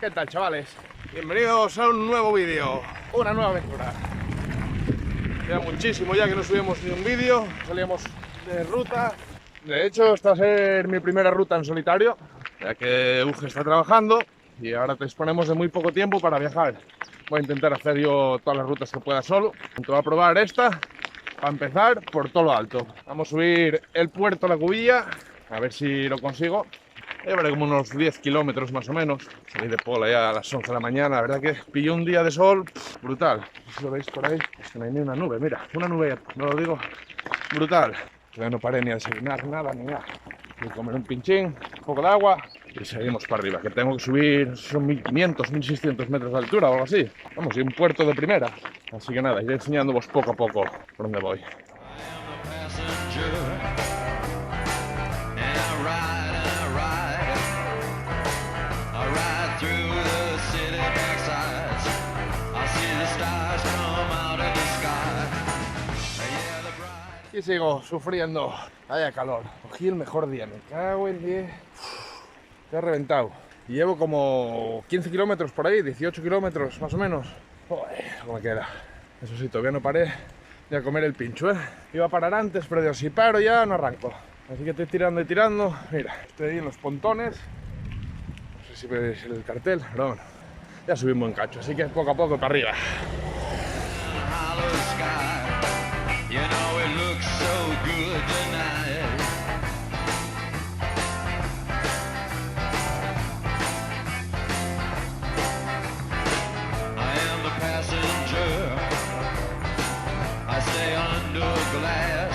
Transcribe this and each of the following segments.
¿Qué tal, chavales? Bienvenidos a un nuevo vídeo, una nueva aventura. Queda muchísimo ya que no subimos ni un vídeo, salíamos de ruta. De hecho, esta va a ser mi primera ruta en solitario, ya que Uge está trabajando y ahora te disponemos de muy poco tiempo para viajar. Voy a intentar hacer yo todas las rutas que pueda solo. Voy a probar esta, para empezar, por todo lo alto. Vamos a subir el puerto a la Cubilla, a ver si lo consigo. Llevaré como unos 10 kilómetros más o menos. Salí de Pola ya a las 11 de la mañana. La verdad que pilló un día de sol brutal. No sé si lo veis por ahí. Es que no hay ni una nube, mira, una nube, no lo digo, brutal. Ya no paré ni a desayunar, nada, ni nada. Voy a comer un pinchín, un poco de agua y seguimos para arriba, que tengo que subir, son 1500, 1600 metros de altura o algo así. Vamos, y un puerto de primera. Así que nada, iré enseñándoos poco a poco por dónde voy. Y sigo sufriendo. Vaya calor. Cogí el mejor día. Me cago en 10. Te he reventado. Y llevo como 15 kilómetros por ahí, 18 kilómetros más o menos. Joder, cómo me queda. Eso sí, todavía no paré de a comer el pincho, ¿eh? Iba a parar antes, pero Dios, si paro ya no arranco. Así que estoy tirando y tirando. Mira, estoy ahí en los pontones. No sé si veis el cartel, pero bueno, ya subí un buen cacho. Así que poco a poco para arriba. You know it looks so good tonight. I am the passenger. I stay under glass.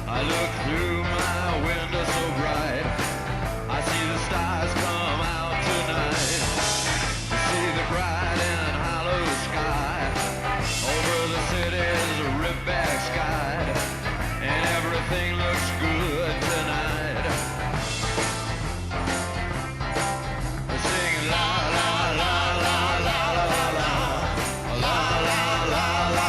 I look through my window so bright. I see the stars come out tonight. To see the bright and hollow sky over the city's back sky, and everything looks good tonight. We're singing la la la la la la la la la la la la la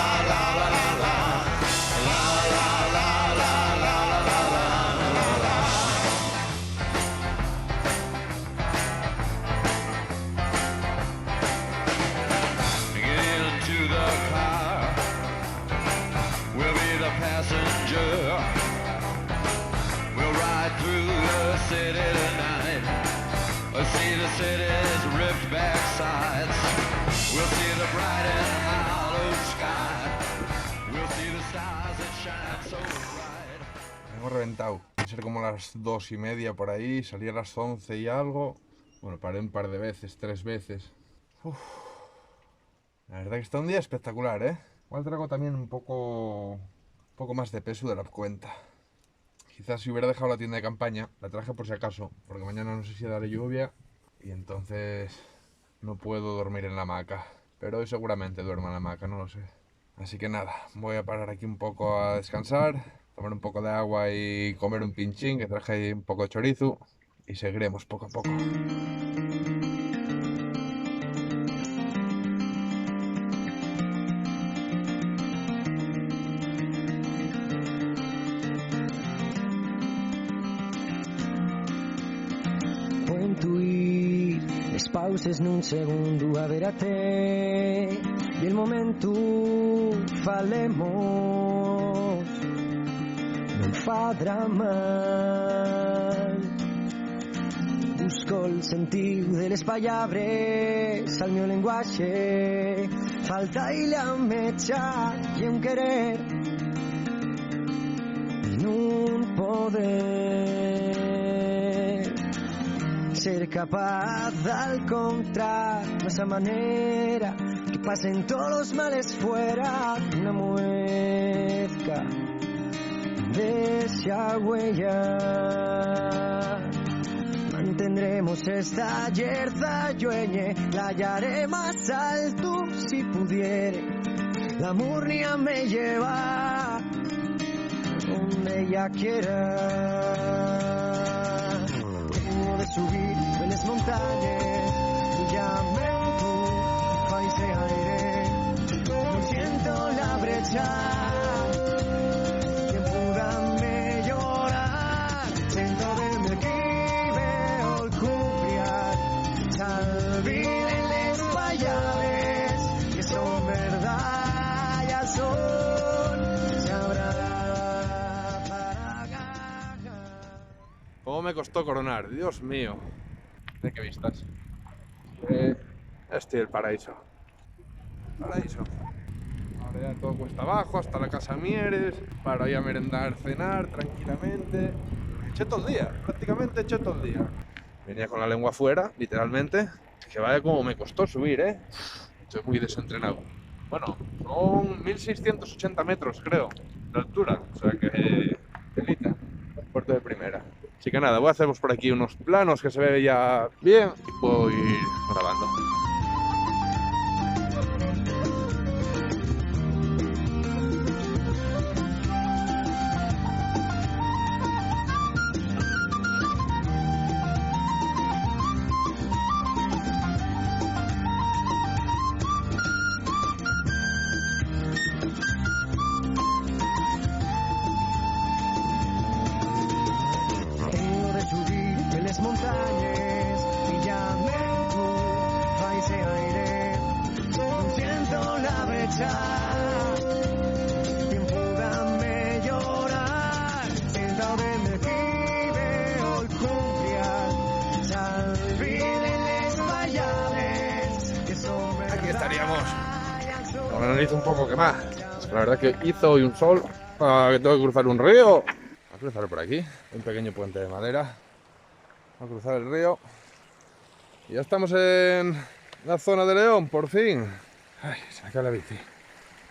Get into the car. We'll be the passenger. We'll ride through the city tonight. We'll see the city's ripped back sides. We'll see the bright and hollow sky. We'll see the stars that shine so bright. Vengo reventado. Va a ser como las 2:30 por ahí. Salí a las 11 y algo. Bueno, paré un par de veces, 3 veces. Uf. La verdad que está un día espectacular, ¿eh? Igual traigo también un poco más de peso de la cuenta. Quizás si hubiera dejado la tienda de campaña, la traje por si acaso, porque mañana no sé si dará lluvia y entonces no puedo dormir en la hamaca. Pero hoy seguramente duermo en la hamaca, no lo sé. Así que nada, voy a parar aquí un poco a descansar, tomar un poco de agua y comer un pinchín, que traje ahí un poco de chorizo, y seguiremos poco a poco. Les pauses nun segundo a ver a te y el momento falemos non fa mal. Busco el sentido de les palabres al mio lenguaje, falta y la mecha y un querer y un poder ser capaz de encontrar esa manera que pasen todos los males fuera, una muezca de esa huella. Mantendremos esta yerza dueñe, la hallaré más alto si pudiere. La murnia me lleva donde ella quiera. De subir de les montañas y llamento país de aire, no siento la brecha y empúdame llorar, siento verme aquí, veo el cubriar, me costó coronar, Dios mío. ¿De qué vistas? Este es el paraíso. Paraíso. Ahora ya todo cuesta abajo, hasta la casa Mieres, para ir a merendar, cenar tranquilamente. Eché todo el día, prácticamente eché todo el día. Venía con la lengua afuera, literalmente. Que vaya como me costó subir, ¿eh? Estoy muy desentrenado. Bueno, son 1680 metros, creo, de altura. O sea que telita, puerto de primera. Así que nada, voy a haceros por aquí unos planos que se ve ya bien y puedo ir grabando. Tengo de subir en las montañas y llame tú a ese aire. Siento la brecha. Tiempo dame llorar. Senta de me hoy cumplia. Salvile les vallales. Que son Aquí estaríamos. Con la nariz un poco quemada. La verdad que hizo hoy un sol. Que tengo que cruzar un río. Voy a cruzar por aquí. Un pequeño puente de madera. Voy a cruzar el río. Y ya estamos en la zona de León, por fin. Ay, se me cae la bici.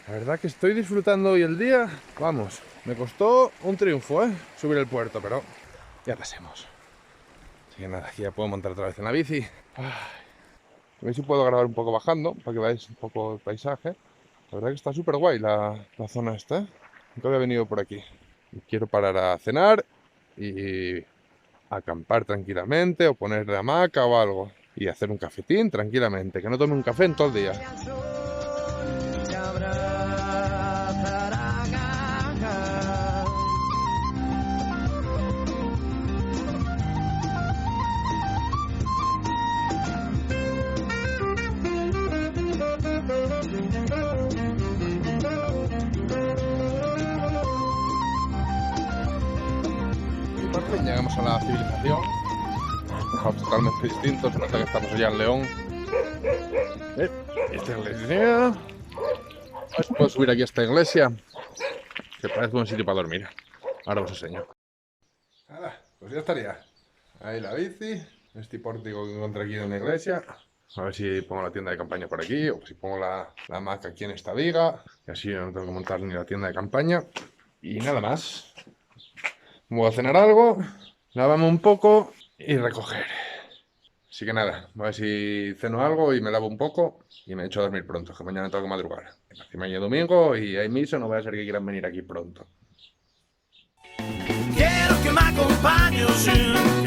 La verdad que estoy disfrutando hoy el día. Vamos, me costó un triunfo, subir el puerto, pero ya pasemos. Así que nada, aquí ya puedo montar otra vez en la bici. Ay. A ver si puedo grabar un poco bajando, para que veáis un poco el paisaje. La verdad que está súper guay la zona esta, Nunca había venido por aquí. Y quiero parar a cenar y acampar tranquilamente, o poner la hamaca o algo. Y hacer un cafetín tranquilamente, que no tome un café en todo el día. se abrazará. Y por fin llegamos a la civilización. Totalmente distintos, se nota que estamos allá en León. Esta iglesia. A ver si puedo subir aquí a esta iglesia, que parece un sitio para dormir. Ahora os enseño. Nada, pues ya estaría. Ahí la bici, este pórtico que encontré aquí en la iglesia. A ver si pongo la tienda de campaña por aquí, o si pongo la hamaca aquí en esta viga. Y así no tengo que montar ni la tienda de campaña. Y nada más. Voy a cenar algo, lavarme un poco y recoger. Así que nada, voy a ver si ceno algo y me lavo un poco y me echo a dormir pronto, que mañana tengo que madrugar. Encima ya es domingo y hay misa, no voy a ser que quieran venir aquí pronto. Quiero que me acompañes en